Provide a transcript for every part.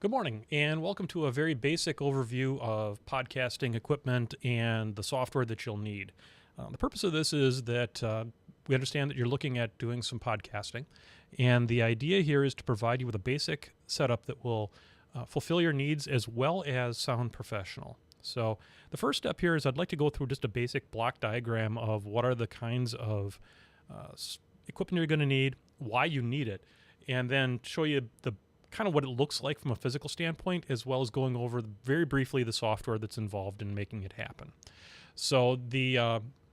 Good morning, and welcome to a very basic overview of podcasting equipment and the software that you'll need. The purpose of this is that we understand that you're looking at doing some podcasting, and the idea here is to provide you with a basic setup that will fulfill your needs as well as sound professional. So the first step here is I'd like to go through just a basic block diagram of what are the kinds of equipment you're going to need, why you need it, and then show you the kind of what it looks like from a physical standpoint, as well as going over very briefly the software that's involved in making it happen. So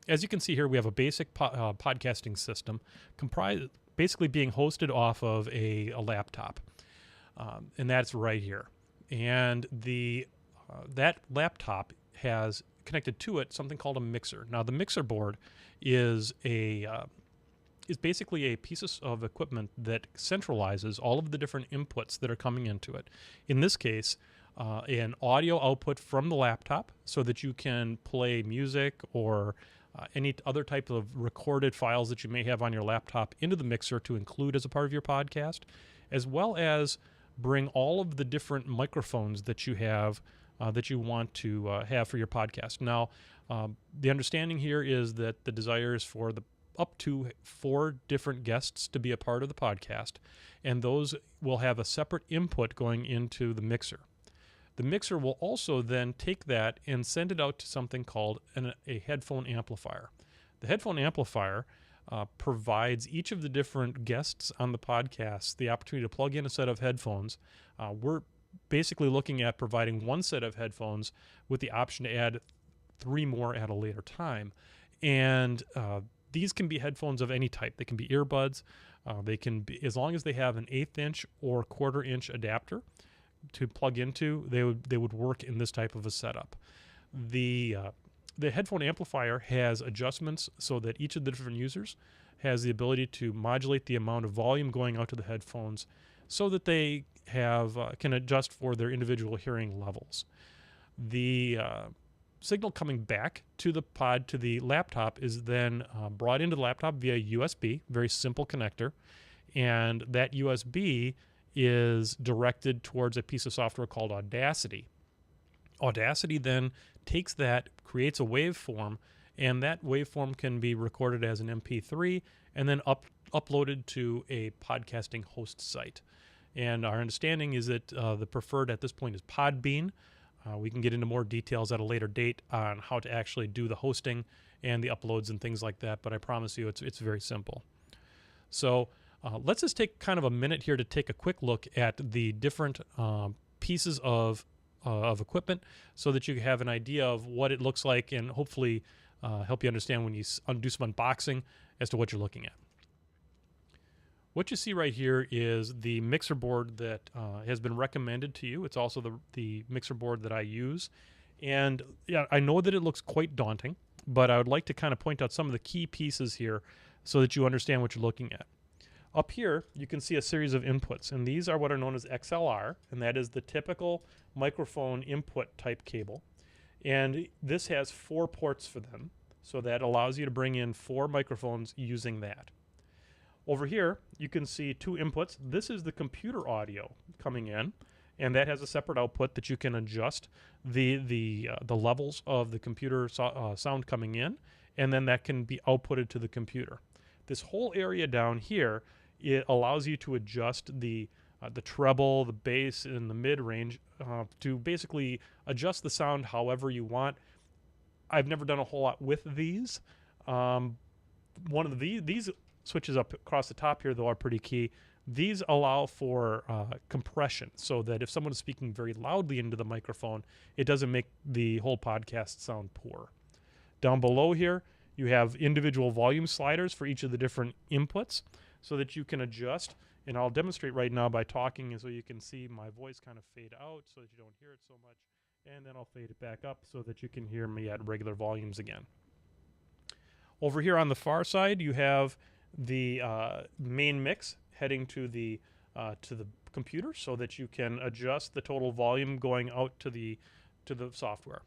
as you can see here, we have a basic podcasting system basically being hosted off of a laptop, and that's right here. And that laptop has connected to it something called a mixer. Now, the mixer board is basically a piece of equipment that centralizes all of the different inputs that are coming into it. In this case, an audio output from the laptop so that you can play music or any other type of recorded files that you may have on your laptop into the mixer to include as a part of your podcast, as well as bring all of the different microphones that you have that you want to have for your podcast. Now, the understanding here is that the desire is for up to 4 different guests to be a part of the podcast, and those will have a separate input going into the mixer. The mixer will also then take that and send it out to something called a headphone amplifier. The headphone amplifier provides each of the different guests on the podcast the opportunity to plug in a set of headphones. We're basically looking at providing one set of headphones with the option to add 3 more at a later time. And these can be headphones of any type. They can be earbuds. They can be, as long as they have an 1/8 inch or 1/4 inch adapter to plug into, they would work in this type of a setup. The headphone amplifier has adjustments so that each of the different users has the ability to modulate the amount of volume going out to the headphones so that they can adjust for their individual hearing levels. The signal coming back to the laptop is then brought into the laptop via USB, very simple connector, and that USB is directed towards a piece of software called Audacity. Audacity then takes that, creates a waveform, and that waveform can be recorded as an MP3 and then uploaded to a podcasting host site. And our understanding is that the preferred at this point is Podbean. We can get into more details at a later date on how to actually do the hosting and the uploads and things like that, but I promise you it's very simple. So let's just take kind of a minute here to take a quick look at the different pieces of equipment so that you have an idea of what it looks like and hopefully help you understand when you do some unboxing as to what you're looking at. What you see right here is the mixer board that has been recommended to you. It's also the mixer board that I use. And yeah, I know that it looks quite daunting, but I would like to kind of point out some of the key pieces here so that you understand what you're looking at. Up here, you can see a series of inputs, and these are what are known as XLR, and that is the typical microphone input type cable. And this has 4 ports for them, so that allows you to bring in 4 microphones using that. Over here, you can see 2 inputs. This is the computer audio coming in, and that has a separate output that you can adjust the levels of the computer sound coming in, and then that can be outputted to the computer. This whole area down here, it allows you to adjust the treble, the bass, and the mid-range to basically adjust the sound however you want. I've never done a whole lot with these. These switches up across the top here, though, are pretty key. These allow for compression so that if someone is speaking very loudly into the microphone, it doesn't make the whole podcast sound poor. Down below here, you have individual volume sliders for each of the different inputs so that you can adjust. And I'll demonstrate right now by talking so you can see my voice kind of fade out so that you don't hear it so much. And then I'll fade it back up so that you can hear me at regular volumes again. Over here on the far side, you have the main mix heading to the computer so that you can adjust the total volume going out to the software.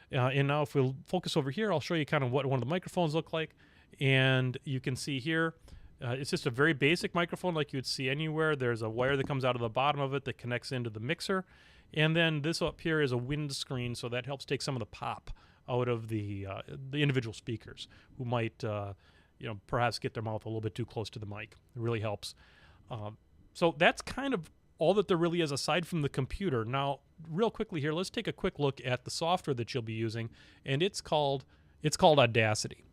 And now if we'll focus over here, I'll show you kind of what one of the microphones look like. And you can see here, It's just a very basic microphone like you would see anywhere. There's a wire that comes out of the bottom of it that connects into the mixer. And then this up here is a windscreen, so that helps take some of the pop out of the individual speakers who might, perhaps get their mouth a little bit too close to the mic. It really helps. So that's kind of all that there really is aside from the computer. Now, real quickly here, let's take a quick look at the software that you'll be using, and it's called Audacity.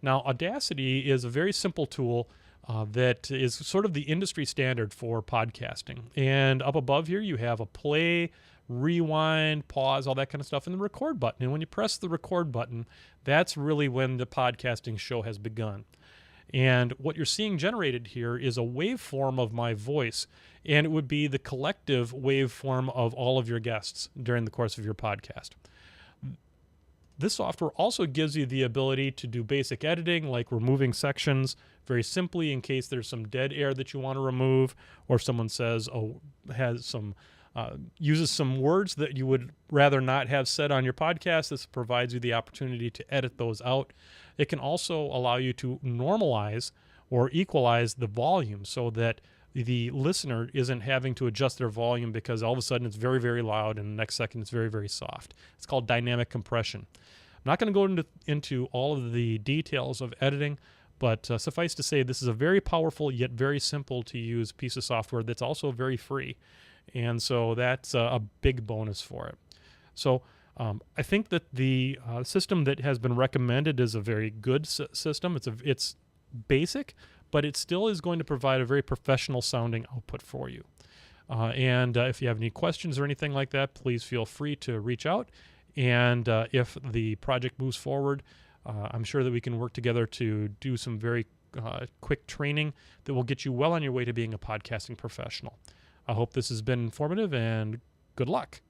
Now, Audacity is a very simple tool that is sort of the industry standard for podcasting. And up above here, you have a play, rewind, pause, all that kind of stuff, and the record button. And when you press the record button, that's really when the podcasting show has begun. And what you're seeing generated here is a waveform of my voice, and it would be the collective waveform of all of your guests during the course of your podcast. This software also gives you the ability to do basic editing, like removing sections very simply in case there's some dead air that you want to remove, or if someone says, uses some words that you would rather not have said on your podcast. This provides you the opportunity to edit those out. It can also allow you to normalize or equalize the volume so that the listener isn't having to adjust their volume because all of a sudden it's very, very loud and the next second it's very, very soft. It's called dynamic compression. I'm not going to go into all of the details of editing, but suffice to say this is a very powerful yet very simple to use piece of software that's also very free. And so that's a big bonus for it. So I think that the system that has been recommended is a very good system. It's basic, but it still is going to provide a very professional sounding output for you. And if you have any questions or anything like that, please feel free to reach out. And if the project moves forward, I'm sure that we can work together to do some very quick training that will get you well on your way to being a podcasting professional. I hope this has been informative, and good luck.